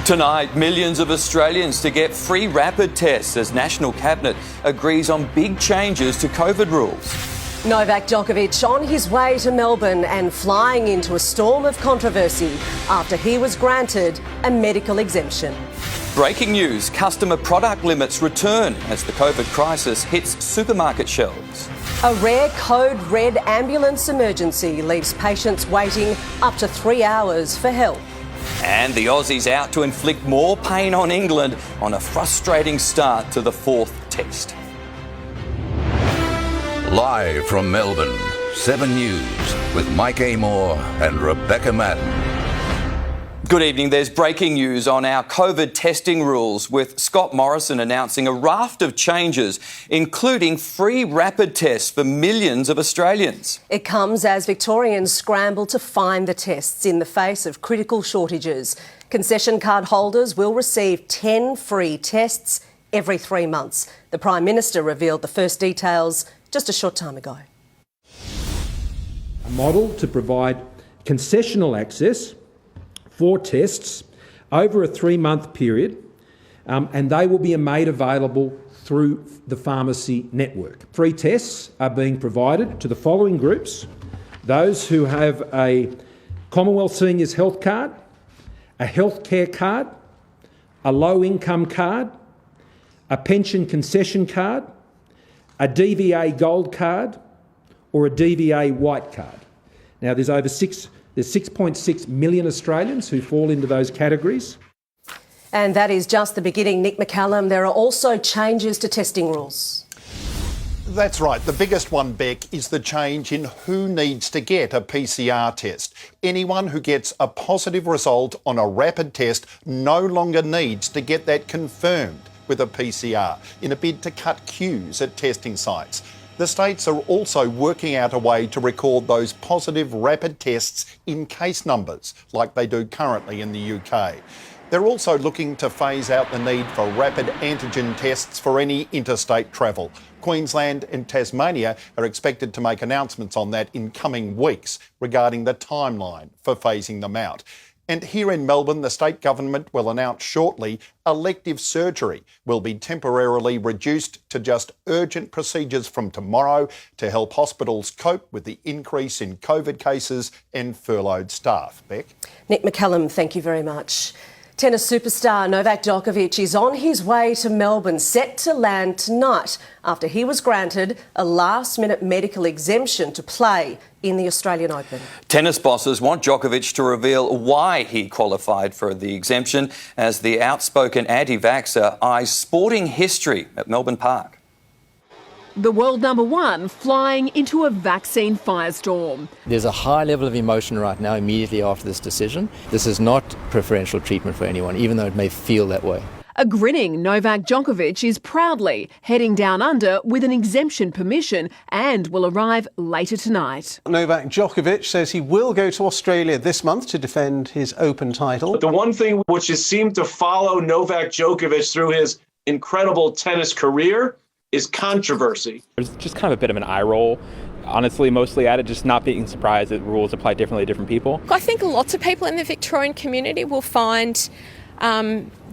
Tonight, millions of Australians to get free rapid tests as National Cabinet agrees on big changes to COVID rules. Novak Djokovic on his way to Melbourne and flying into a storm of controversy after he was granted a medical exemption. Breaking news, customer product limits return as the COVID crisis hits supermarket shelves. A rare code red ambulance emergency leaves patients waiting up to 3 hours for help. And the Aussies out to inflict more pain on England on a frustrating start to the fourth test. Live from Melbourne, 7 News with Mike Amor and Rebecca Madden. Good evening. There's breaking news on our COVID testing rules, with Scott Morrison announcing a raft of changes, including free rapid tests for millions of Australians. It comes as Victorians scramble to find the tests in the face of critical shortages. Concession card holders will receive 10 free tests every 3 months. The Prime Minister revealed the first details just a short time ago. A model to provide concessional access for tests over a 3-month period, and they will be made available through the pharmacy network. Free tests are being provided to the following groups: those who have a Commonwealth Seniors Health Card, a healthcare card, a low-income card, a pension concession card, a DVA Gold card, or a DVA White card. Now, there's 6.6 million Australians who fall into those categories. And that is just the beginning. Nick McCallum, there are also changes to testing rules. That's right. The biggest one, Beck, is the change in who needs to get a PCR test. Anyone who gets a positive result on a rapid test no longer needs to get that confirmed with a PCR in a bid to cut queues at testing sites. The states are also working out a way to record those positive rapid tests in case numbers, like they do currently in the UK. They're also looking to phase out the need for rapid antigen tests for any interstate travel. Queensland and Tasmania are expected to make announcements on that in coming weeks regarding the timeline for phasing them out. And here in Melbourne, the state government will announce shortly elective surgery will be temporarily reduced to just urgent procedures from tomorrow to help hospitals cope with the increase in COVID cases and furloughed staff. Beck? Nick McCallum, thank you very much. Tennis superstar Novak Djokovic is on his way to Melbourne, set to land tonight after he was granted a last-minute medical exemption to play in the Australian Open. Tennis bosses want Djokovic to reveal why he qualified for the exemption, as the outspoken anti-vaxxer eyes sporting history at Melbourne Park. The world number one flying into a vaccine firestorm. There's a high level of emotion right now immediately after this decision. This is not preferential treatment for anyone, even though it may feel that way. A grinning Novak Djokovic is proudly heading down under with an exemption permission and will arrive later tonight. Novak Djokovic says he will go to Australia this month to defend his Open title. But the one thing which has seemed to follow Novak Djokovic through his incredible tennis career is controversy. There's just kind of a bit of an eye roll, honestly, mostly at it, just not being surprised that rules apply differently to different people. I think lots of people in the Victorian community will find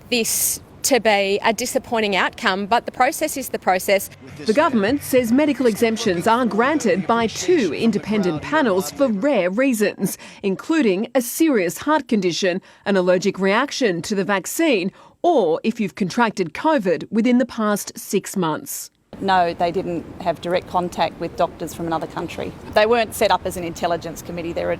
this to be a disappointing outcome, but the process is the process. The government says medical exemptions are granted by 2 independent panels for rare reasons, including a serious heart condition, an allergic reaction to the vaccine, or if you've contracted COVID within the past 6 months. No, they didn't have direct contact with doctors from another country. They weren't set up as an intelligence committee. They're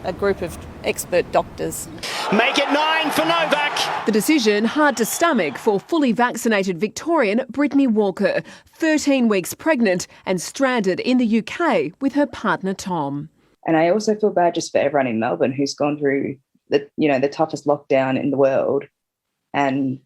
a group of expert doctors. Make it 9 for Novak. The decision hard to stomach for fully vaccinated Victorian Brittany Walker, 13 weeks pregnant and stranded in the UK with her partner Tom. And I also feel bad just for everyone in Melbourne who's gone through the toughest lockdown in the world, and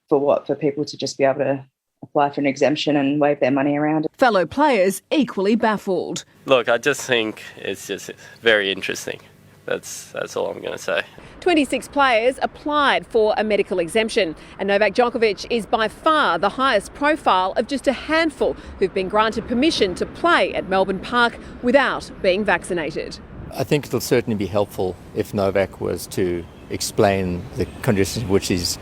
for people to just be able to apply for an exemption and wave their money around. Fellow players equally baffled. Look, I just think it's just very interesting. That's all I'm going to say. 26 players applied for a medical exemption, and Novak Djokovic is by far the highest profile of just a handful who've been granted permission to play at Melbourne Park without being vaccinated. I think it'll certainly be helpful if Novak was to explain the conditions in which he's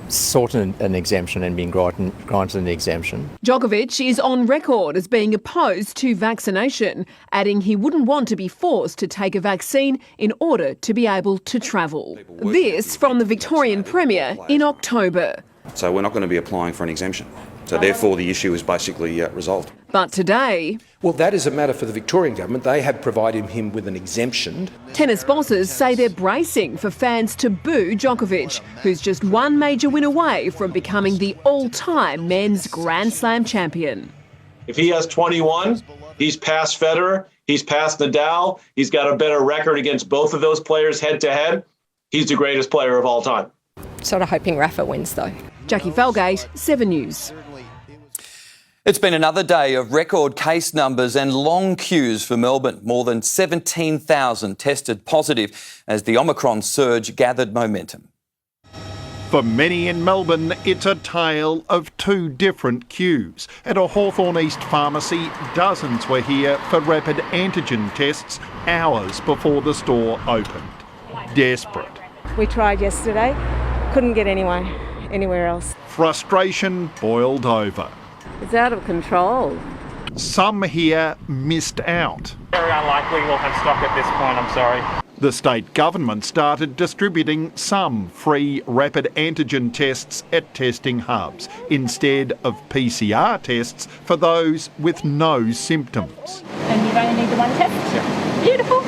sought an exemption and been granted an exemption. Djokovic is on record as being opposed to vaccination, adding he wouldn't want to be forced to take a vaccine in order to be able to travel. This from the Victorian Premier in October. So we're not going to be applying for an exemption. So therefore the issue is basically resolved. But today... Well, that is a matter for the Victorian government. They have provided him with an exemption. Tennis bosses say they're bracing for fans to boo Djokovic, who's just one major win away from becoming the all-time men's Grand Slam champion. If he has 21, he's past Federer, he's past Nadal, he's got a better record against both of those players head-to-head. He's the greatest player of all time. Sort of hoping Rafa wins, though. Jackie Felgate, 7 News. It's been another day of record case numbers and long queues for Melbourne. More than 17,000 tested positive as the Omicron surge gathered momentum. For many in Melbourne, it's a tale of two different queues. At a Hawthorn East pharmacy, dozens were here for rapid antigen tests hours before the store opened. Desperate. We tried yesterday, couldn't get anywhere else. Frustration boiled over. It's out of control. Some here missed out. Very unlikely we'll have stock at this point, I'm sorry. The state government started distributing some free rapid antigen tests at testing hubs instead of PCR tests for those with no symptoms. And you only need the one test? Yeah. Beautiful.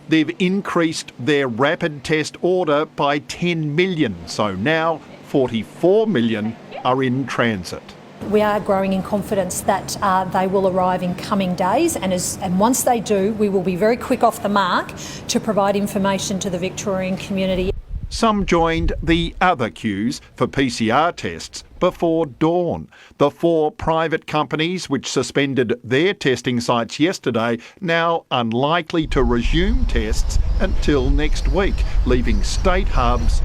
They've increased their rapid test order by 10 million, so now 44 million are in transit. We are growing in confidence that they will arrive in coming days, and once they do, we will be very quick off the mark to provide information to the Victorian community. Some joined the other queues for PCR tests before dawn. The 4 private companies which suspended their testing sites yesterday now unlikely to resume tests until next week, leaving state hubs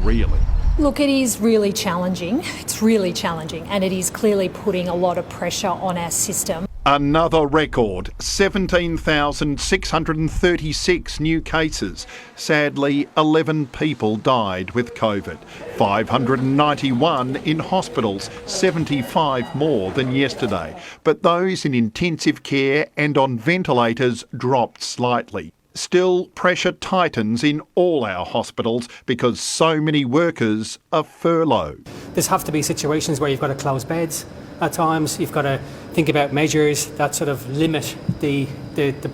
reeling. Look, it is really challenging. It's really challenging, and it is clearly putting a lot of pressure on our system. Another record, 17,636 new cases. Sadly, 11 people died with COVID. 591 in hospitals, 75 more than yesterday. But those in intensive care and on ventilators dropped slightly. Still, pressure tightens in all our hospitals because so many workers are furloughed. There's have to be situations where you've got to close beds. At times, you've got to think about measures that sort of limit the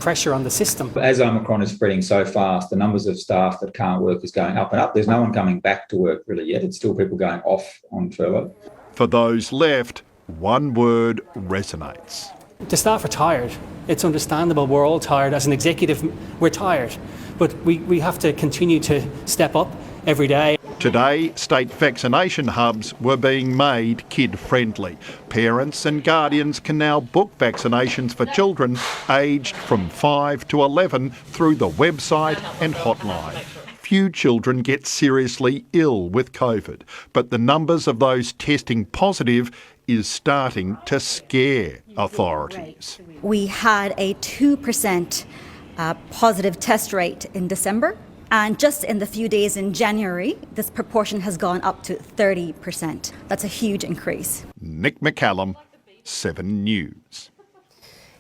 pressure on the system. As Omicron is spreading so fast, the numbers of staff that can't work is going up and up. There's no one coming back to work really yet. It's still people going off on furlough. For those left, one word resonates. The staff are tired. It's understandable. We're all tired. As an executive, we're tired. But we have to continue to step up every day. Today, state vaccination hubs were being made kid-friendly. Parents and guardians can now book vaccinations for children aged from 5 to 11 through the website and hotline. Few children get seriously ill with COVID, but the numbers of those testing positive is starting to scare authorities. We had a 2% positive test rate in December, and just in the few days in January, this proportion has gone up to 30%. That's a huge increase. Nick McCallum, 7 News.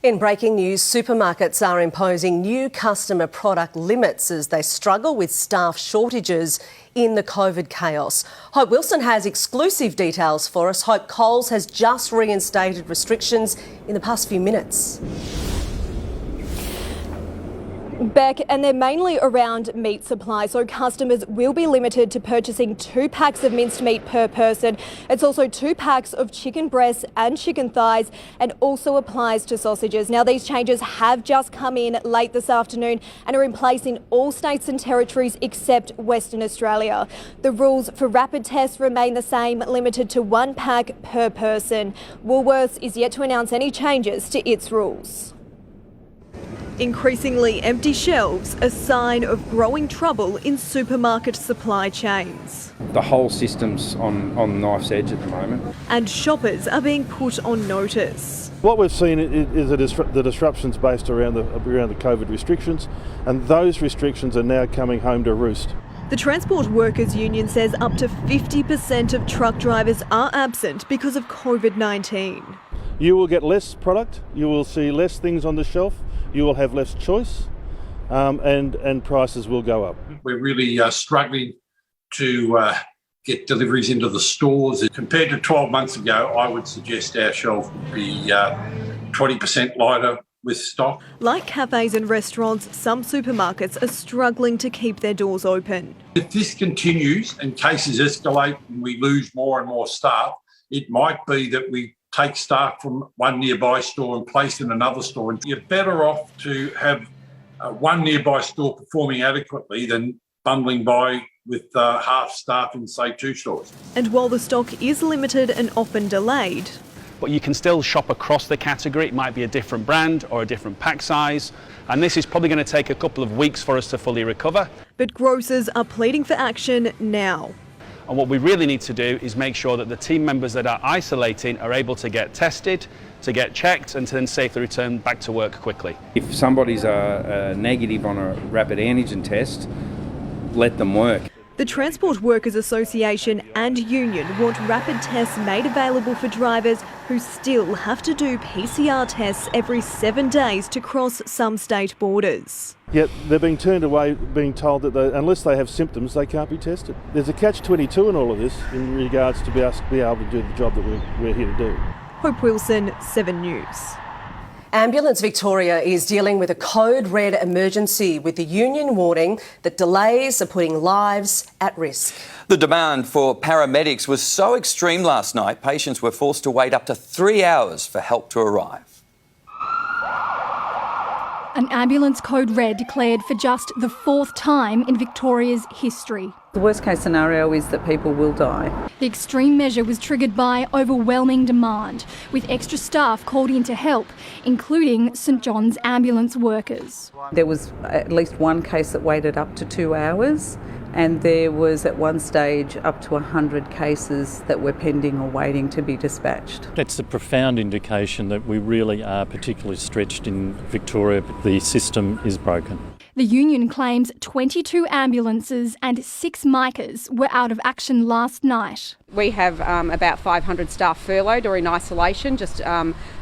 In breaking news, supermarkets are imposing new customer product limits as they struggle with staff shortages in the COVID chaos. Hope Wilson has exclusive details for us. Hope, Coles has just reinstated restrictions in the past few minutes. Beck, and they're mainly around meat supply, so customers will be limited to purchasing 2 packs of minced meat per person. It's also 2 packs of chicken breasts and chicken thighs, and also applies to sausages. Now, these changes have just come in late this afternoon and are in place in all states and territories except Western Australia. The rules for rapid tests remain the same, limited to 1 pack per person. Woolworths is yet to announce any changes to its rules. Increasingly empty shelves, a sign of growing trouble in supermarket supply chains. The whole system's on knife's edge at the moment. And shoppers are being put on notice. What we've seen is the disruptions based around the COVID restrictions, and those restrictions are now coming home to roost. The Transport Workers Union says up to 50% of truck drivers are absent because of COVID-19. You will get less product, you will see less things on the shelf, you will have less choice, and prices will go up. We're really struggling to get deliveries into the stores. Compared to 12 months ago, I would suggest our shelf would be 20% lighter with stock. Like cafes and restaurants, some supermarkets are struggling to keep their doors open. If this continues and cases escalate and we lose more and more staff, it might be that we take staff from one nearby store and place in another store. And you're better off to have one nearby store performing adequately than bundling by with half staff in, say, 2 stores. And while the stock is limited and often delayed, but you can still shop across the category. It might be a different brand or a different pack size, and this is probably going to take a couple of weeks for us to fully recover. But grocers are pleading for action now. And what we really need to do is make sure that the team members that are isolating are able to get tested, to get checked, and to then safely return back to work quickly. If somebody's negative on a rapid antigen test, let them work. The Transport Workers Association and Union want rapid tests made available for drivers who still have to do PCR tests every 7 days to cross some state borders. Yet they're being turned away, being told that unless they have symptoms, they can't be tested. There's a catch-22 in all of this in regards to be able to do the job that we're here to do. Hope Wilson, 7 News. Ambulance Victoria is dealing with a code red emergency, with the union warning that delays are putting lives at risk. The demand for paramedics was so extreme last night, patients were forced to wait up to 3 hours for help to arrive. An ambulance code red declared for just the 4th time in Victoria's history. The worst case scenario is that people will die. The extreme measure was triggered by overwhelming demand, with extra staff called in to help, including St John's ambulance workers. There was at least one case that waited up to 2 hours, and there was at one stage up to 100 cases that were pending or waiting to be dispatched. That's a profound indication that we really are particularly stretched in Victoria. The system is broken. The union claims 22 ambulances and 6 micas were out of action last night. We have about 500 staff furloughed or in isolation, just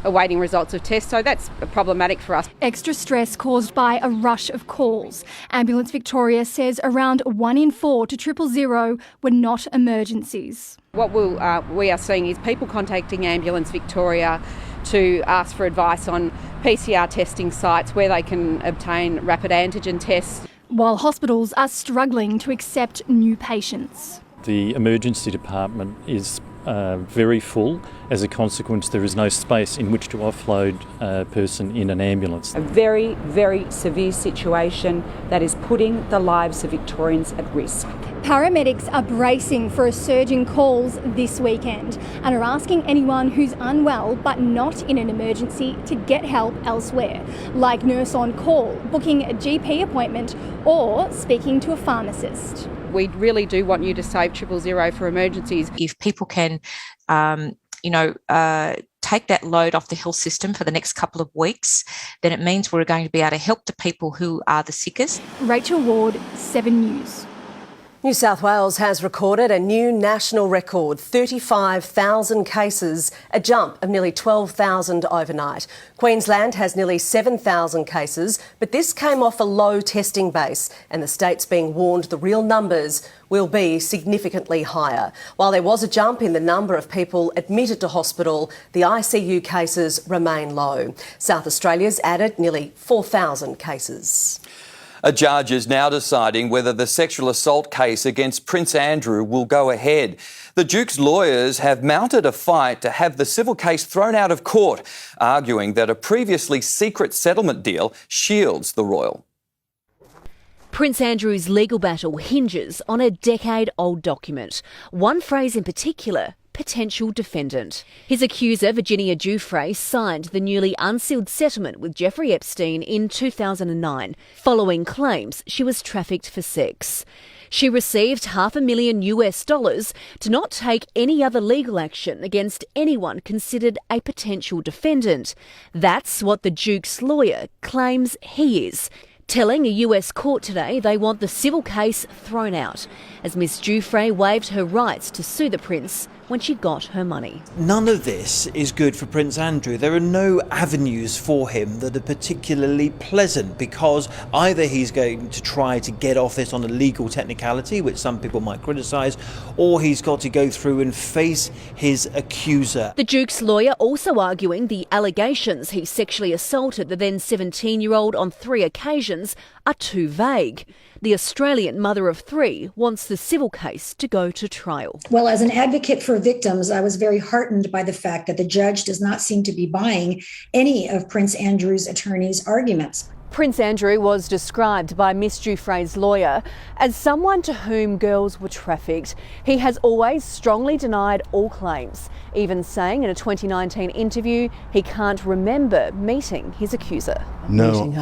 awaiting results of tests, so that's problematic for us. Extra stress caused by a rush of calls. Ambulance Victoria says around 1 in 4 to 000 were not emergencies. What we are seeing is people contacting Ambulance Victoria to ask for advice on PCR testing sites where they can obtain rapid antigen tests. While hospitals are struggling to accept new patients. The emergency department is very full. As a consequence, there is no space in which to offload a person in an ambulance. A very, very severe situation that is putting the lives of Victorians at risk. Paramedics are bracing for a surge in calls this weekend and are asking anyone who's unwell but not in an emergency to get help elsewhere, like nurse on call, booking a GP appointment or speaking to a pharmacist. We really do want you to save 000 for emergencies. If people can, take that load off the health system for the next couple of weeks, then it means we're going to be able to help the people who are the sickest. Rachel Ward, 7 News. New South Wales has recorded a new national record, 35,000 cases, a jump of nearly 12,000 overnight. Queensland has nearly 7,000 cases, but this came off a low testing base, and the state's being warned the real numbers will be significantly higher. While there was a jump in the number of people admitted to hospital, the ICU cases remain low. South Australia's added nearly 4,000 cases. A judge is now deciding whether the sexual assault case against Prince Andrew will go ahead. The Duke's lawyers have mounted a fight to have the civil case thrown out of court, arguing that a previously secret settlement deal shields the royal. Prince Andrew's legal battle hinges on a decade-old document. One phrase in particular: potential defendant. His accuser, Virginia Giuffre, signed the newly unsealed settlement with Jeffrey Epstein in 2009, following claims she was trafficked for sex. She received $500,000 to not take any other legal action against anyone considered a potential defendant. That's what the Duke's lawyer claims he is. telling a US court today they want the civil case thrown out, as Miss Giuffre waived her rights to sue the Prince when she got her money. None of this is good for Prince Andrew. There are no avenues for him that are particularly pleasant, because either he's going to try to get off this on a legal technicality, which some people might criticise, or he's got to go through and face his accuser. The Duke's lawyer also arguing the allegations he sexually assaulted the then 17-year-old on 3 occasions are too vague. The Australian mother of 3 wants the civil case to go to trial. Well, as an advocate for victims, I was very heartened by the fact that the judge does not seem to be buying any of Prince Andrew's attorney's arguments. Prince Andrew was described by Miss Giuffre's lawyer as someone to whom girls were trafficked. He has always strongly denied all claims, even saying in a 2019 interview he can't remember meeting his accuser. No,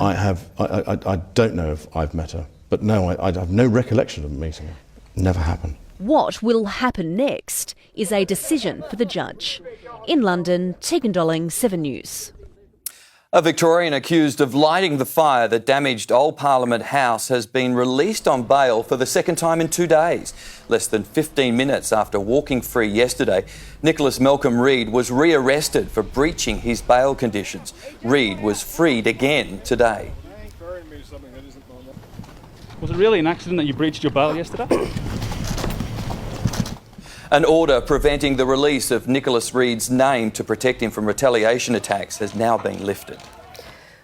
I don't know if I've met her, but no, I have no recollection of meeting her. Never happened. What will happen next is a decision for the judge. In London, Tegan Dolling, 7 News. A Victorian accused of lighting the fire that damaged Old Parliament House has been released on bail for the second time in 2 days. Less than 15 minutes after walking free yesterday, Nicholas Malcolm Reid was re-arrested for breaching his bail conditions. Reid was freed again today. Was it really an accident that you breached your bail yesterday? An order preventing the release of Nicholas Reid's name to protect him from retaliation attacks has now been lifted.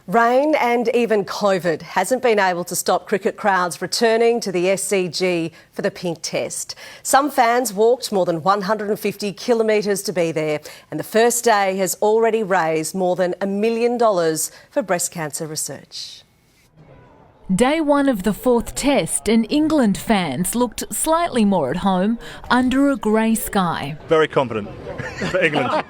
Rain and even COVID hasn't been able to stop cricket crowds returning to the SCG for the pink test. Some fans walked more than 150 kilometres to be there, and the first day has already raised more than $1 million for breast cancer research. Day 1 of the 4th test, and England fans looked slightly more at home under a grey sky. Very confident for England.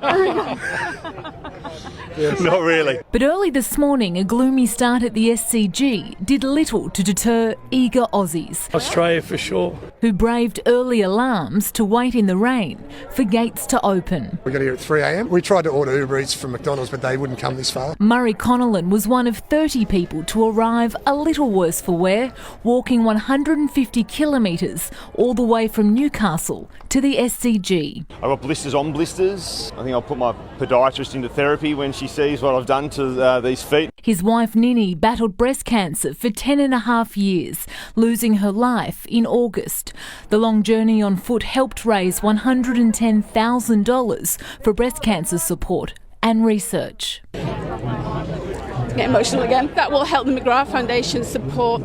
Not really. But early this morning, a gloomy start at the SCG did little to deter eager Aussies. Australia for sure. Who braved early alarms to wait in the rain for gates to open. We got here at 3 a.m. We tried to order Uber Eats from McDonald's, but they wouldn't come this far. Murray Connellan was one of 30 people to arrive a little worse for wear, walking 150 kilometres all the way from Newcastle to the SCG. I've got blisters on blisters. I think I'll put my podiatrist into therapy when she sees what I've done to these feet. His wife Nini battled breast cancer for 10.5 years, losing her life in August. The long journey on foot helped raise $110,000 for breast cancer support and research. Get emotional again. That will help the McGrath Foundation support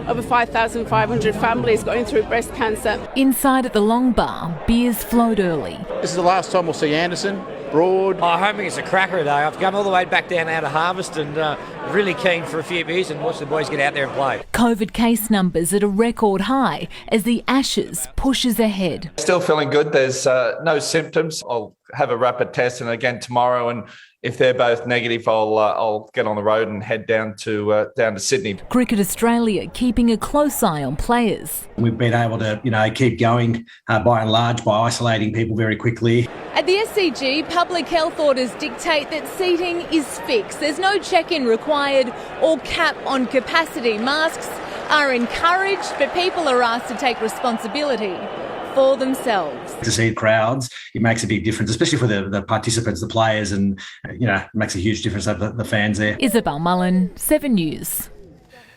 over 5,500 families going through breast cancer. Inside at the Long Bar, beers flowed early. This is the last time we'll see Anderson, Broad. I'm hoping it's a cracker today. I've come all the way back down out of Harvest and really keen for a few beers and watch the boys get out there and play. COVID case numbers at a record high as the Ashes pushes ahead. Still feeling good. There's no symptoms. I'll have a rapid test and again tomorrow, and if they're both negative, I'll get on the road and head down to Sydney. Cricket Australia keeping a close eye on players. We've been able to, keep going by and large by isolating people very quickly. At the SCG, public health orders dictate that seating is fixed. There's no check-in required or cap on capacity. Masks are encouraged, but people are asked to take responsibility for themselves. To see crowds, it makes a big difference, especially for the participants, the players, and it makes a huge difference to have the fans there. Isabel Mullen, 7 News.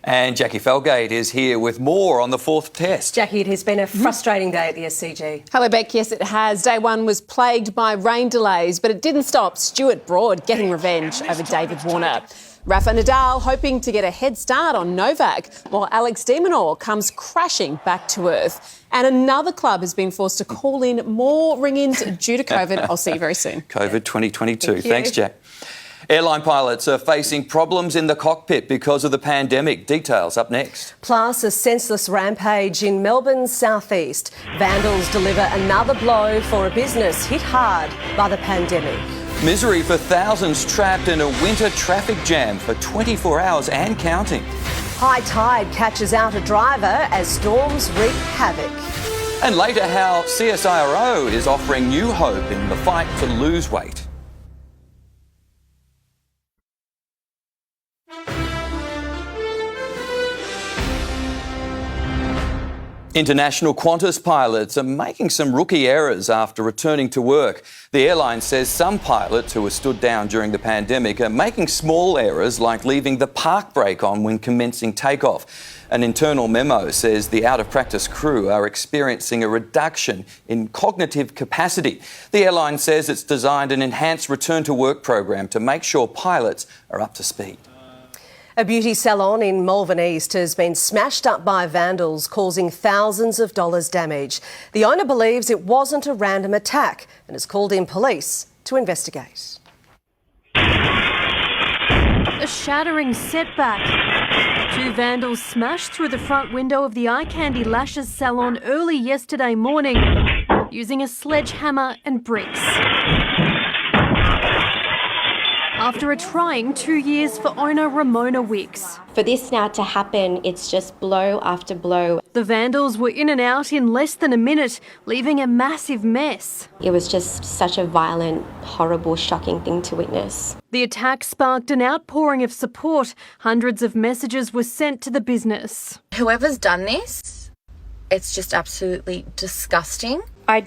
And Jackie Felgate is here with more on the 4th test. Jackie, it has been a frustrating day at the SCG. Hello, Beck. Yes, it has. Day 1 was plagued by rain delays, but it didn't stop Stuart Broad getting revenge over David Warner. Rafa Nadal hoping to get a head start on Novak, while Alex de Minaur comes crashing back to earth. And another club has been forced to call in more ring-ins due to COVID. I'll see you very soon. COVID 2022. Thanks, Jack. Airline pilots are facing problems in the cockpit because of the pandemic. Details up next. Plus, a senseless rampage in Melbourne's southeast. Vandals deliver another blow for a business hit hard by the pandemic. Misery for thousands trapped in a winter traffic jam for 24 hours and counting. High tide catches out a driver as storms wreak havoc. And later, how CSIRO is offering new hope in the fight to lose weight. International Qantas pilots are making some rookie errors after returning to work. The airline says some pilots who were stood down during the pandemic are making small errors like leaving the park brake on when commencing takeoff. An internal memo says the out-of-practice crew are experiencing a reduction in cognitive capacity. The airline says it's designed an enhanced return-to-work program to make sure pilots are up to speed. A beauty salon in Melbourne East has been smashed up by vandals, causing thousands of dollars damage. The owner believes it wasn't a random attack and has called in police to investigate. A shattering setback. Two vandals smashed through the front window of the Eye Candy Lashes salon early yesterday morning using a sledgehammer and bricks. After a trying 2 years for owner Ramona Wicks. For this now to happen, it's just blow after blow. The vandals were in and out in less than a minute, leaving a massive mess. It was just such a violent, horrible, shocking thing to witness. The attack sparked an outpouring of support. Hundreds of messages were sent to the business. Whoever's done this, it's just absolutely disgusting. I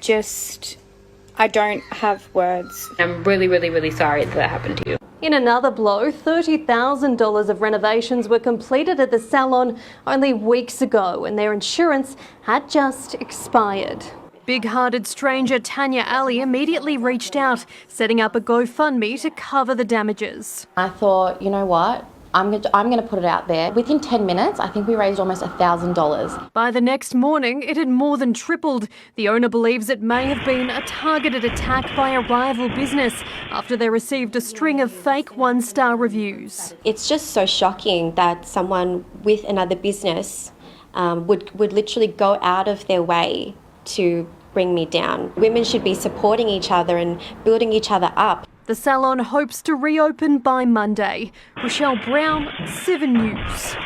don't have words. I'm really, really, really sorry that happened to you. In another blow, $30,000 of renovations were completed at the salon only weeks ago and their insurance had just expired. Big-hearted stranger Tanya Ali immediately reached out, setting up a GoFundMe to cover the damages. I thought, you know what? I'm going to put it out there. Within 10 minutes, I think we raised almost $1,000. By the next morning, it had more than tripled. The owner believes it may have been a targeted attack by a rival business after they received a string of fake one-star reviews. It's just so shocking that someone with another business would literally go out of their way to bring me down. Women should be supporting each other and building each other up. The salon hopes to reopen by Monday. Rochelle Brown, 7 News.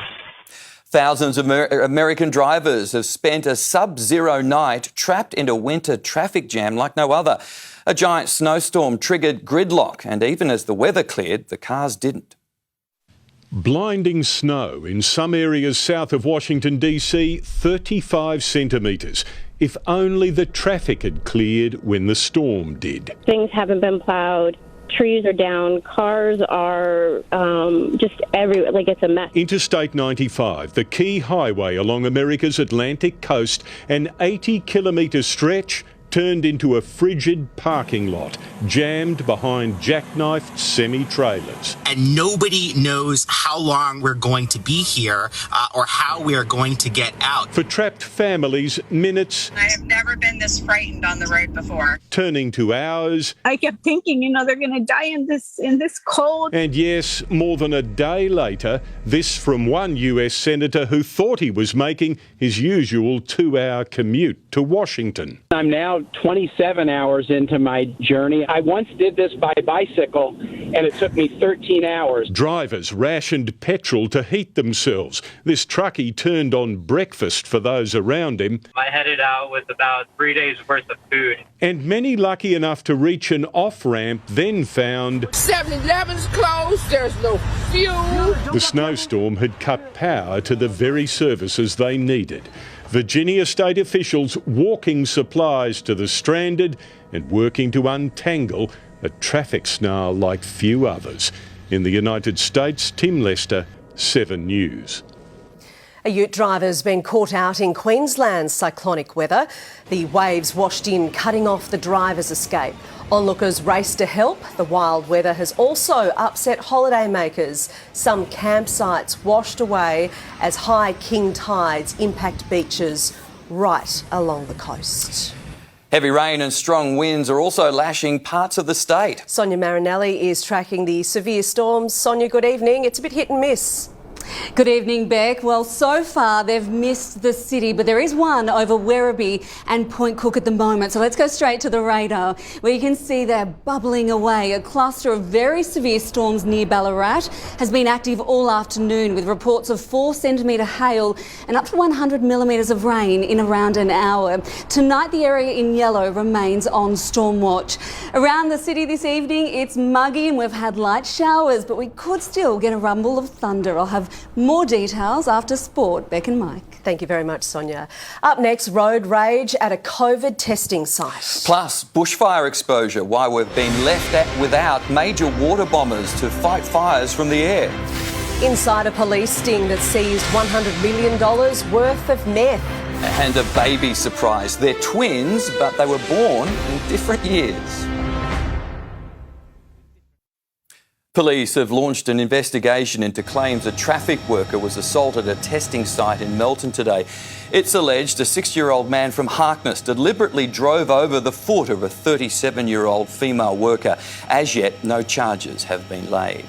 Thousands of American drivers have spent a sub-zero night trapped in a winter traffic jam like no other. A giant snowstorm triggered gridlock, and even as the weather cleared, the cars didn't. Blinding snow in some areas south of Washington, D.C., 35 centimetres. If only the traffic had cleared when the storm did. Things haven't been ploughed. Trees are down, cars are just everywhere, like it's a mess. Interstate 95, the key highway along America's Atlantic coast, an 80-kilometre stretch turned into a frigid parking lot, jammed behind jackknifed semi-trailers. And nobody knows how long we're going to be here or how we are going to get out. For trapped families, minutes... I have never been this frightened on the road before. ...turning to hours. I kept thinking, they're going to die in this cold. And yes, more than a day later, this from one US senator who thought he was making his usual 2-hour commute to Washington. I'm now 27 hours into my journey. I once did this by bicycle and it took me 13 hours. Drivers rationed petrol to heat themselves. This truckie turned on breakfast for those around him. I headed out with about 3 days worth of food. And many lucky enough to reach an off-ramp then found 7-Eleven's closed, there's no fuel. The snowstorm had cut power to the very services they needed. Virginia state officials walking supplies to the stranded and working to untangle a traffic snarl like few others. In the United States, Tim Lester, 7 News. A ute driver's been caught out in Queensland's cyclonic weather. The waves washed in, cutting off the driver's escape. Onlookers raced to help. The wild weather has also upset holidaymakers. Some campsites washed away as high king tides impact beaches right along the coast. Heavy rain and strong winds are also lashing parts of the state. Sonia Marinelli is tracking the severe storms. Sonia, good evening. It's a bit hit and miss. Good evening, Beck. Well, so far they've missed the city, but there is one over Werribee and Point Cook at the moment. So let's go straight to the radar, where you can see they're bubbling away. A cluster of very severe storms near Ballarat has been active all afternoon, with reports of 4-centimetre hail and up to 100 millimetres of rain in around an hour. Tonight, the area in yellow remains on storm watch. Around the city this evening, it's muggy and we've had light showers, but we could still get a rumble of thunder. I'll have More details after sport. Beck and Mike. Thank you very much, Sonia. Up next, road rage at a COVID testing site. Plus, bushfire exposure, why we've been left without major water bombers to fight fires from the air. Inside a police sting that seized $100 million worth of meth. And a baby surprise. They're twins, but they were born in different years. Police have launched an investigation into claims a traffic worker was assaulted at a testing site in Melton today. It's alleged a 6-year-old man from Harkness deliberately drove over the foot of a 37-year-old female worker. As yet, no charges have been laid.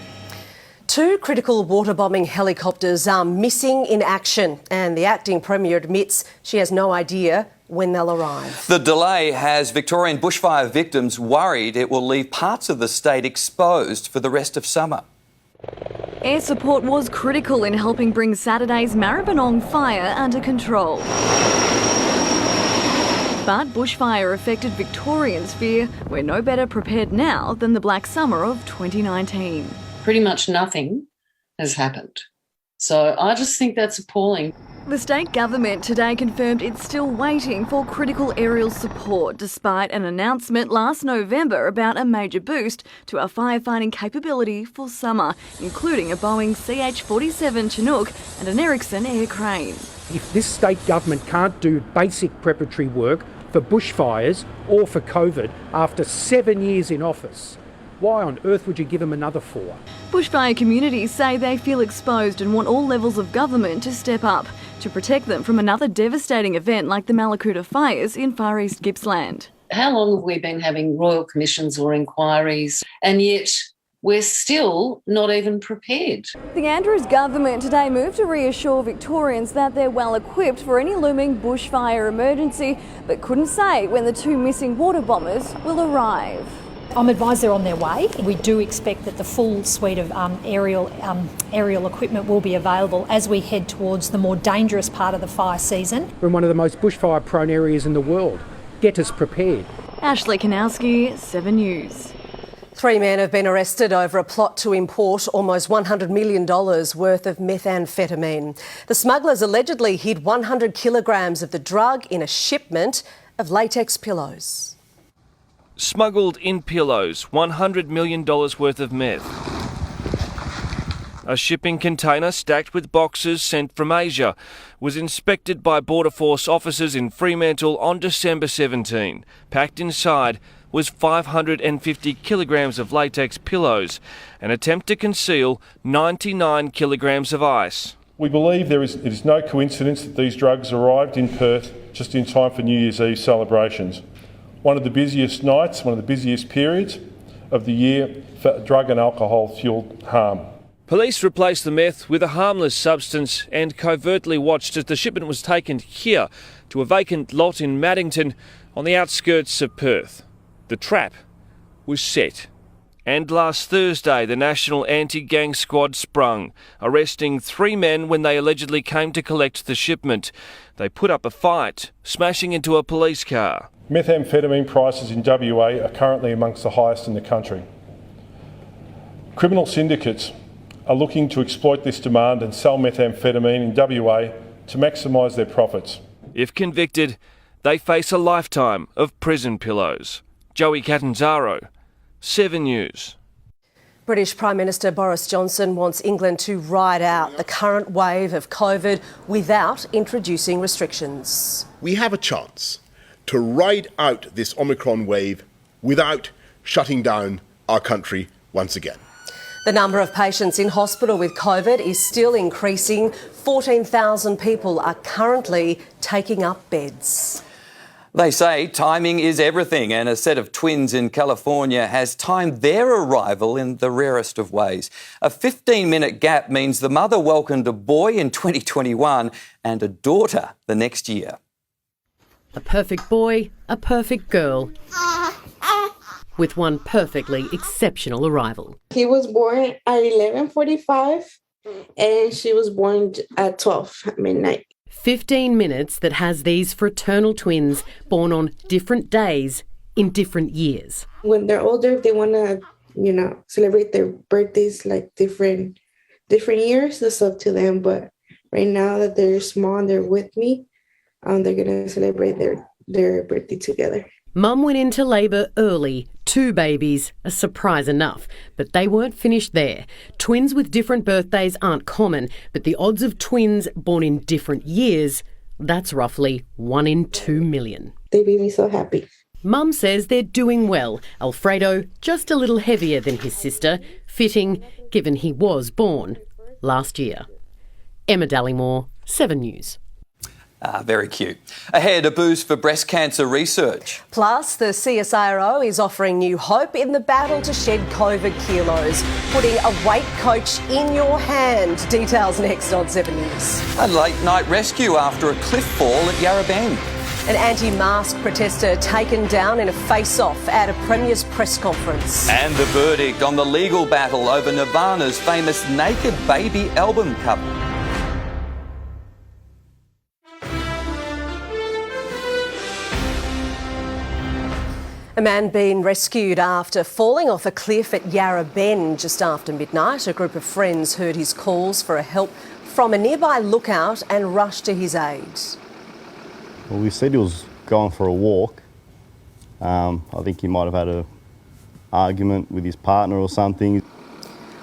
2 critical water-bombing helicopters are missing in action, and the acting Premier admits she has no idea when they'll arrive. The delay has Victorian bushfire victims worried it will leave parts of the state exposed for the rest of summer. Air support was critical in helping bring Saturday's Maribyrnong fire under control. But bushfire affected Victorians fear we're no better prepared now than the Black Summer of 2019. Pretty much nothing has happened. So I just think that's appalling. The state government today confirmed it's still waiting for critical aerial support, despite an announcement last November about a major boost to our firefighting capability for summer, including a Boeing CH-47 Chinook and an Ericsson air crane. If this state government can't do basic preparatory work for bushfires or for COVID after 7 years in office, why on earth would you give them another 4? Bushfire communities say they feel exposed and want all levels of government to step up to protect them from another devastating event like the Malakuta fires in Far East Gippsland. How long have we been having royal commissions or inquiries, and yet we're still not even prepared? The Andrews government today moved to reassure Victorians that they're well equipped for any looming bushfire emergency, but couldn't say when the 2 missing water bombers will arrive. I'm advised they're on their way. We do expect that the full suite of aerial equipment will be available as we head towards the more dangerous part of the fire season. We're in one of the most bushfire-prone areas in the world. Get us prepared. Ashley Kanowski, 7 News. 3 men have been arrested over a plot to import almost $100 million worth of methamphetamine. The smugglers allegedly hid 100 kilograms of the drug in a shipment of latex pillows. Smuggled in pillows, $100 million worth of meth. A shipping container stacked with boxes sent from Asia was inspected by Border Force officers in Fremantle on December 17. Packed inside was 550 kilograms of latex pillows, an attempt to conceal 99 kilograms of ice. We believe it is no coincidence that these drugs arrived in Perth just in time for New Year's Eve celebrations. One of the busiest nights, one of the busiest periods of the year for drug and alcohol-fuelled harm. Police replaced the meth with a harmless substance and covertly watched as the shipment was taken here to a vacant lot in Maddington on the outskirts of Perth. The trap was set. And last Thursday, the National Anti-Gang Squad sprung, arresting 3 men when they allegedly came to collect the shipment. They put up a fight, smashing into a police car. Methamphetamine prices in WA are currently amongst the highest in the country. Criminal syndicates are looking to exploit this demand and sell methamphetamine in WA to maximise their profits. If convicted, they face a lifetime of prison pillows. Joey Catanzaro, 7 News. British Prime Minister Boris Johnson wants England to ride out the current wave of COVID without introducing restrictions. We have a chance to ride out this Omicron wave without shutting down our country once again. The number of patients in hospital with COVID is still increasing. 14,000 people are currently taking up beds. They say timing is everything, and a set of twins in California has timed their arrival in the rarest of ways. A 15-minute gap means the mother welcomed a boy in 2021 and a daughter the next year. A perfect boy, a perfect girl, with one perfectly exceptional arrival. He was born at 11:45 and she was born at 12 at midnight. 15 minutes that has these fraternal twins born on different days in different years. When they're older, they want to, celebrate their birthdays like different different years, that's up to them. But right now that they're small and they're with me, they're going to celebrate their birthday together. Mum went into labour early, 2 babies, a surprise enough. But they weren't finished there. Twins with different birthdays aren't common, but the odds of twins born in different years, that's roughly 1 in 2 million. They made me so happy. Mum says they're doing well. Alfredo just a little heavier than his sister, fitting given he was born last year. Emma Dallymore, 7 News. Very cute. Ahead, a boost for breast cancer research. Plus, the CSIRO is offering new hope in the battle to shed COVID kilos, putting a weight coach in your hand. Details next on 7 News. A late-night rescue after a cliff fall at Yarra Bend. An anti-mask protester taken down in a face-off at a Premier's press conference. And the verdict on the legal battle over Nirvana's famous Naked Baby album cover. A man being rescued after falling off a cliff at Yarra Bend just after midnight. A group of friends heard his calls for help from a nearby lookout and rushed to his aid. Well, we said he was going for a walk. I think he might have had an argument with his partner or something.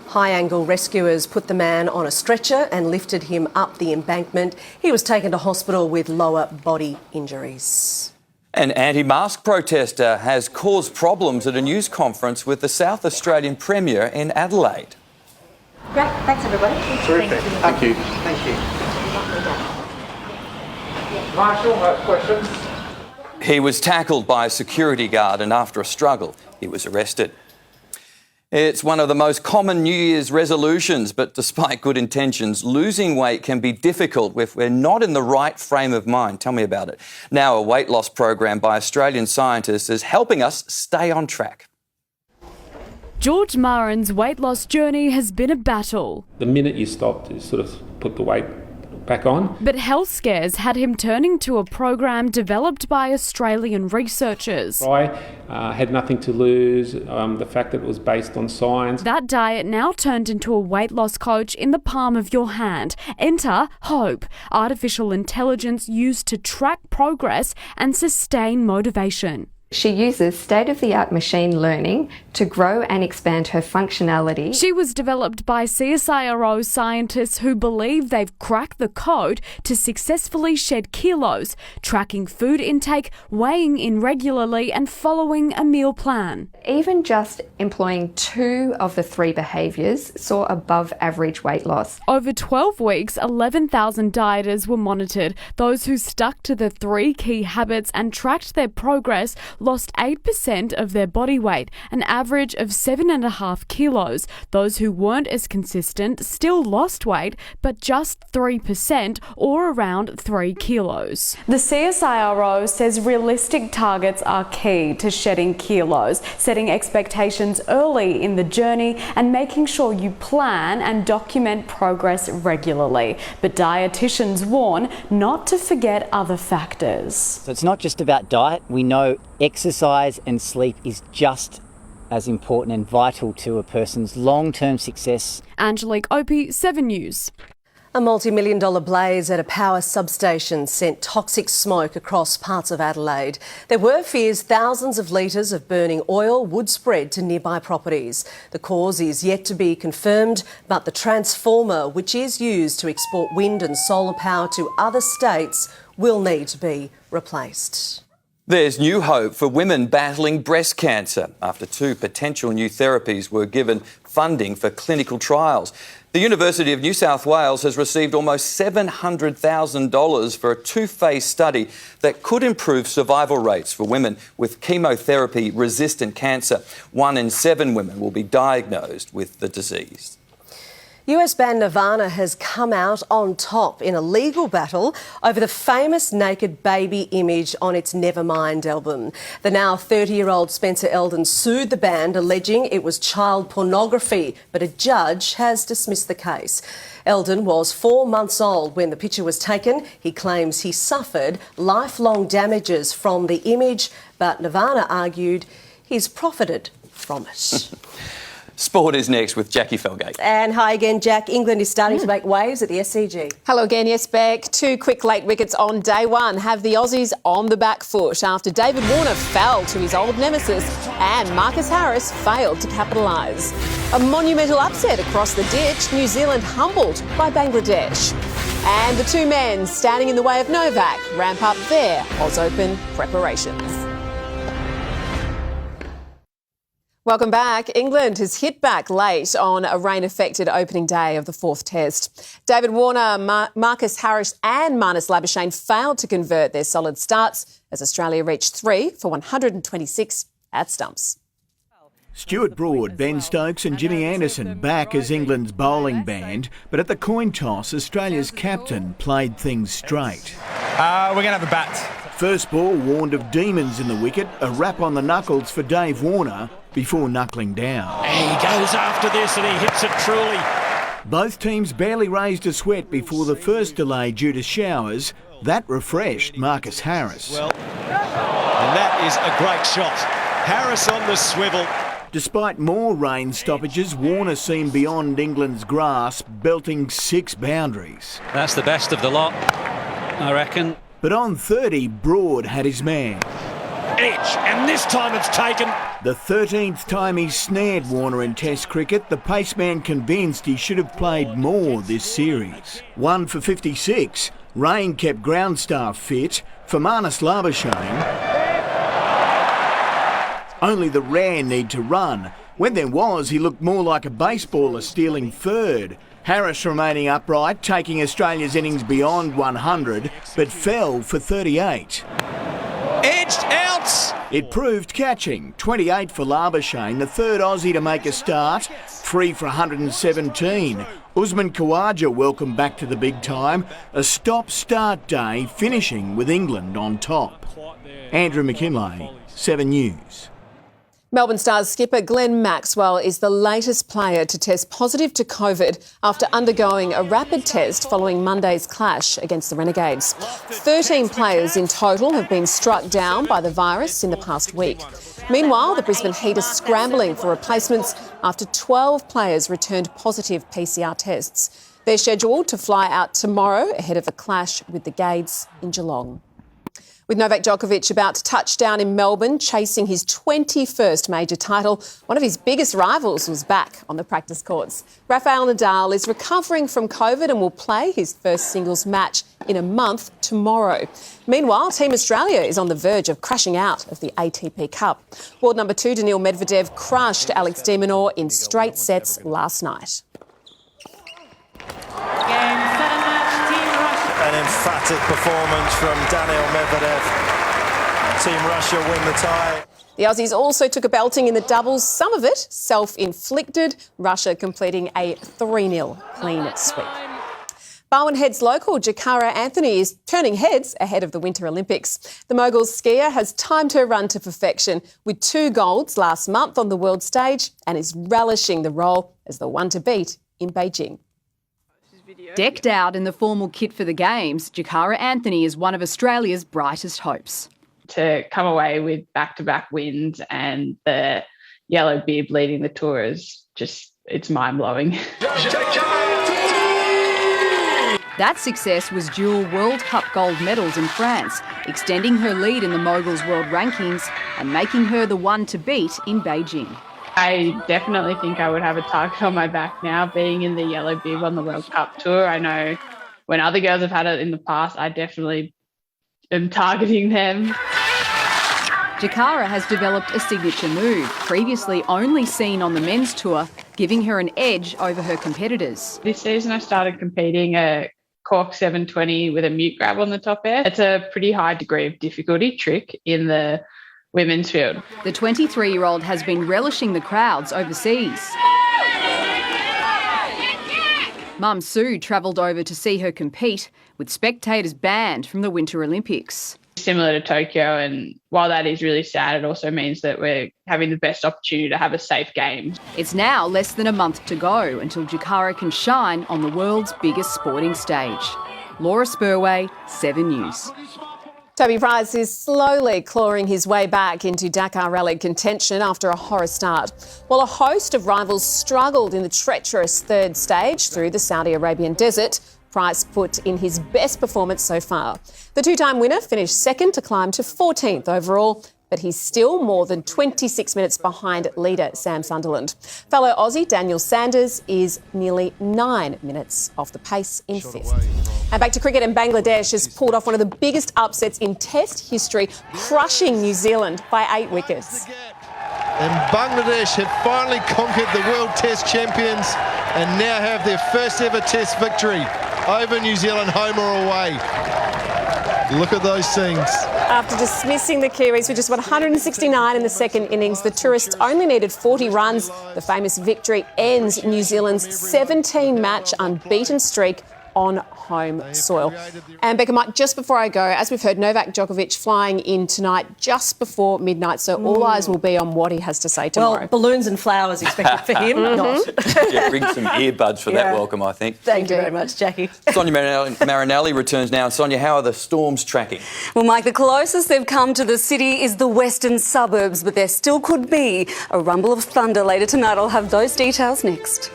High-angle rescuers put the man on a stretcher and lifted him up the embankment. He was taken to hospital with lower body injuries. An anti-mask protester has caused problems at a news conference with the South Australian Premier in Adelaide. Great, thanks everybody. Terrific. Thank you. Thank you. Marshall, questions? He was tackled by a security guard and after a struggle, he was arrested. It's one of the most common New Year's resolutions, but despite good intentions, losing weight can be difficult if we're not in the right frame of mind. Tell me about it. Now, a weight loss program by Australian scientists is helping us stay on track. George Maran's weight loss journey has been a battle. The minute you stop to sort of put the weight back on. But health scares had him turning to a program developed by Australian researchers. I had nothing to lose, the fact that it was based on science. That diet now turned into a weight loss coach in the palm of your hand. Enter Hope, artificial intelligence used to track progress and sustain motivation. She uses state-of-the-art machine learning to grow and expand her functionality. She was developed by CSIRO scientists who believe they've cracked the code to successfully shed kilos, tracking food intake, weighing in regularly and following a meal plan. Even just employing 2 of the 3 behaviours saw above average weight loss. Over 12 weeks, 11,000 dieters were monitored. Those who stuck to the 3 key habits and tracked their progress lost 8% of their body weight, an average of 7.5 kilos. Those who weren't as consistent still lost weight, but just 3% or around 3 kilos. The CSIRO says realistic targets are key to shedding kilos, setting expectations early in the journey and making sure you plan and document progress regularly. But dietitians warn not to forget other factors. So it's not just about diet. We know exercise and sleep is just as important and vital to a person's long-term success. Angelique Opie, 7 News. A multi-million-dollar blaze at a power substation sent toxic smoke across parts of Adelaide. There were fears thousands of litres of burning oil would spread to nearby properties. The cause is yet to be confirmed, but the transformer, which is used to export wind and solar power to other states, will need to be replaced. There's new hope for women battling breast cancer after 2 potential new therapies were given funding for clinical trials. The University of New South Wales has received almost $700,000 for a 2-phase study that could improve survival rates for women with chemotherapy-resistant cancer. 1 in 7 women will be diagnosed with the disease. US band Nirvana has come out on top in a legal battle over the famous naked baby image on its Nevermind album. The now 30-year-old Spencer Eldon sued the band, alleging it was child pornography, but a judge has dismissed the case. Eldon was 4 months old when the picture was taken. He claims he suffered lifelong damages from the image, but Nirvana argued he's profited from it. Sport is next with Jackie Felgate. And hi again, Jack. England is starting to make waves at the SCG. Hello again, yes, Beck. 2 quick late wickets on day one have the Aussies on the back foot after David Warner fell to his old nemesis and Marcus Harris failed to capitalise. A monumental upset across the ditch, New Zealand humbled by Bangladesh. And the two men standing in the way of Novak ramp up their Oz Open preparations. Welcome back. England has hit back late on a rain-affected opening day of the 4th Test. David Warner, Marcus Harris and Marnus Labuschagne failed to convert their solid starts as Australia reached 3 for 126 at stumps. Stuart Broad, Ben Stokes and Jimmy Anderson back as England's bowling band, but at the coin toss, Australia's captain played things straight. We're going to have a bat. First ball warned of demons in the wicket, a rap on the knuckles for Dave Warner before knuckling down. He goes after this and he hits it truly. Both teams barely raised a sweat before the first delay due to showers. That refreshed Marcus Harris. Well, and that is a great shot. Harris on the swivel. Despite more rain stoppages, Warner seemed beyond England's grasp, belting 6 boundaries. That's the best of the lot, I reckon. But on 30, Broad had his man. Edge, and this time it's taken. The 13th time he snared Warner in Test cricket, the paceman convinced he should have played more this series. 1 for 56, rain kept ground staff fit. For Marnus Labuschagne, only the rare need to run. When there was, he looked more like a baseballer stealing third. Harris remaining upright, taking Australia's innings beyond 100, but fell for 38. Edged out! It proved catching. 28 for Labuschagne, the third Aussie to make a start. 3 for 117. Usman Khawaja welcome back to the big time. A stop-start day, finishing with England on top. Andrew McKinlay, 7 News. Melbourne Stars skipper Glenn Maxwell is the latest player to test positive to COVID after undergoing a rapid test following Monday's clash against the Renegades. 13 players in total have been struck down by the virus in the past week. Meanwhile, the Brisbane Heat are scrambling for replacements after 12 players returned positive PCR tests. They're scheduled to fly out tomorrow ahead of a clash with the Gades in Geelong. With Novak Djokovic about to touch down in Melbourne, chasing his 21st major title, one of his biggest rivals was back on the practice courts. Rafael Nadal is recovering from COVID and will play his first singles match in a month tomorrow. Meanwhile, Team Australia is on the verge of crashing out of the ATP Cup. World number 2 Daniil Medvedev crushed Alex de Minaur in straight sets last night. An emphatic performance from Daniil Medvedev. Team Russia win the tie. The Aussies also took a belting in the doubles, some of it self-inflicted, Russia completing a 3-0 clean sweep. Barwon Heads local Jakara Anthony is turning heads ahead of the Winter Olympics. The mogul skier has timed her run to perfection with 2 golds last month on the world stage and is relishing the role as the one to beat in Beijing. Decked out in the formal kit for the Games, Jakara Anthony is one of Australia's brightest hopes. To come away with back-to-back wins and the yellow bib leading the tour is just, it's mind-blowing. That success was dual World Cup gold medals in France, extending her lead in the moguls' world rankings and making her the one to beat in Beijing. I definitely think I would have a target on my back now, being in the yellow bib on the World Cup tour. I know when other girls have had it in the past, I definitely am targeting them. Jakara has developed a signature move, previously only seen on the men's tour, giving her an edge over her competitors. This season I started competing a cork 720 with a mute grab on the top air. It's a pretty high degree of difficulty trick in the women's field. The 23-year-old has been relishing the crowds overseas. Mum Sue travelled over to see her compete, with spectators banned from the Winter Olympics. Similar to Tokyo, and while that is really sad, it also means that we're having the best opportunity to have a safe game. It's now less than a month to go until Jakara can shine on the world's biggest sporting stage. Laura Spurway, 7 News. Toby Price is slowly clawing his way back into Dakar Rally contention after a horror start. While a host of rivals struggled in the treacherous third stage through the Saudi Arabian desert, Price put in his best performance so far. The two-time winner finished second to climb to 14th overall, but he's still more than 26 minutes behind leader Sam Sunderland. Fellow Aussie Daniel Sanders is nearly 9 minutes off the pace in fifth. And back to cricket, and Bangladesh has pulled off one of the biggest upsets in Test history, crushing New Zealand by 8 wickets. And Bangladesh have finally conquered the World Test champions and now have their first ever Test victory over New Zealand, home or away. Look at those scenes. After dismissing the Kiwis with just 169 in the second innings, the tourists only needed 40 runs. The famous victory ends New Zealand's 17-match unbeaten streak on home soil. And Becca, Mike, just before I go, as we've heard, Novak Djokovic flying in tonight just before midnight, so all eyes will be on what he has to say tomorrow. Well, balloons and flowers expected for him, not. Yeah, bring some earbuds for that welcome, I think. Thank you very much, Jackie. Sonia Marinelli returns now. Sonia, how are the storms tracking? Well, Mike, the closest they've come to the city is the western suburbs, but there still could be a rumble of thunder later tonight. I'll have those details next.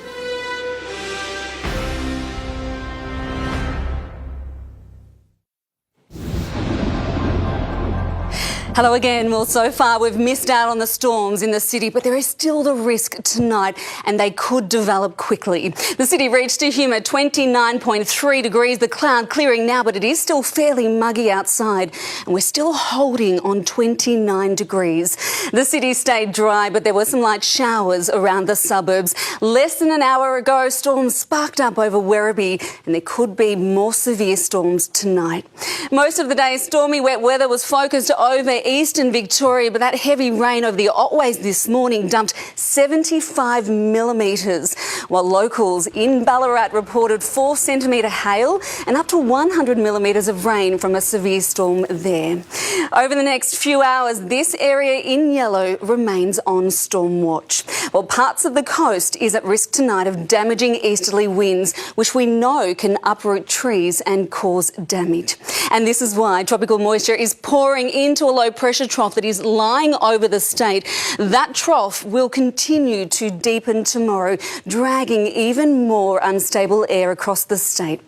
Hello again. Well, so far we've missed out on the storms in the city, but there is still the risk tonight and they could develop quickly. The city reached a humid 29.3 degrees, the cloud clearing now, but it is still fairly muggy outside and we're still holding on 29 degrees. The city stayed dry, but there were some light showers around the suburbs. Less than an hour ago, storms sparked up over Werribee and there could be more severe storms tonight. Most of the day, stormy wet weather was focused over eastern Victoria, but that heavy rain over the Otways this morning dumped 75 millimetres, while locals in Ballarat reported 4 centimetre hail and up to 100 millimetres of rain from a severe storm there. Over the next few hours, this area in yellow remains on storm watch. Well, parts of the coast is at risk tonight of damaging easterly winds, which we know can uproot trees and cause damage. And this is why tropical moisture is pouring into a low pressure trough that is lying over the state. That trough will continue to deepen tomorrow, dragging even more unstable air across the state.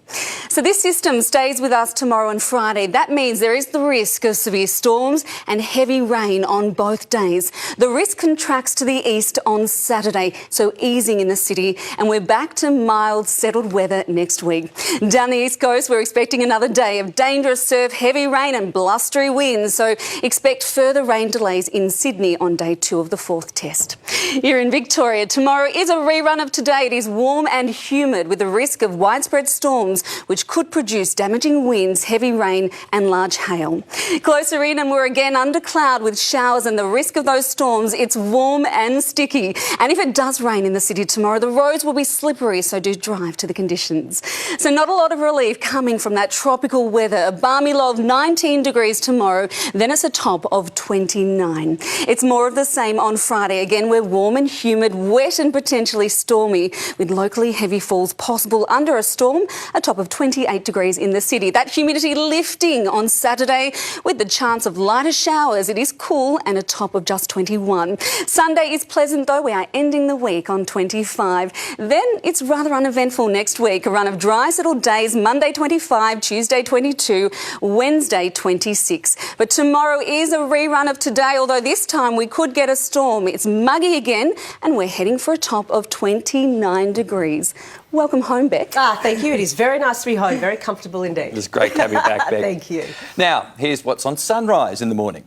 So this system stays with us tomorrow and Friday. That means there is the risk of severe storms and heavy rain on both days. The risk contracts to the east on Saturday, so easing in the city, and we're back to mild, settled weather next week. Down the east coast, we're expecting another day of dangerous surf, heavy rain and blustery winds, so expect further rain delays in Sydney on day 2 of the 4th test. Here in Victoria, tomorrow is a rerun of today. It is warm and humid with the risk of widespread storms which could produce damaging winds, heavy rain and large hail. Closer in and we're again under cloud with showers and the risk of those storms. It's warm and sticky. And if it does rain in the city tomorrow, the roads will be slippery, so do drive to the conditions. So not a lot of relief coming from that tropical weather. A balmy low of 19 degrees tomorrow, then it's a top of 29. It's more of the same on Friday. Again, we're warm and humid, wet and potentially stormy with locally heavy falls possible under a storm, a top of 28 degrees in the city. That humidity lifting on Saturday with the chance of lighter showers. It is cool and a top of just 21. Sunday is pleasant though. We are ending the week on 25. Then it's rather uneventful next week. A run of dry settled days, Monday 25, Tuesday 22, Wednesday 26. But tomorrow is a rerun of today, although this time we could get a storm. It's muggy again and we're heading for a top of 29 degrees. Welcome home, Beck. Thank you. It is very nice to be home. Very comfortable indeed. It's great to have you back, Beck. Thank you. Now, here's what's on Sunrise in the morning.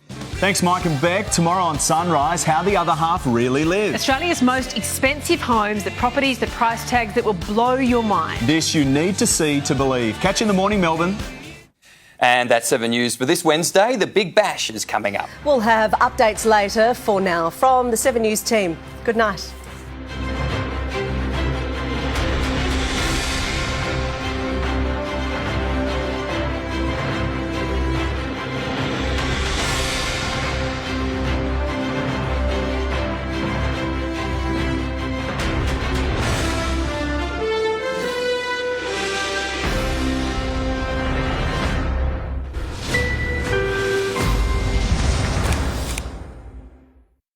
Thanks, Mike and Beck. Tomorrow on Sunrise, how the other half really lives. Australia's most expensive homes, the properties, the price tags that will blow your mind. This you need to see to believe. Catch you in the morning, Melbourne. And that's 7 News for this Wednesday. The Big Bash is coming up. We'll have updates later. For now, from the 7 News team, good night.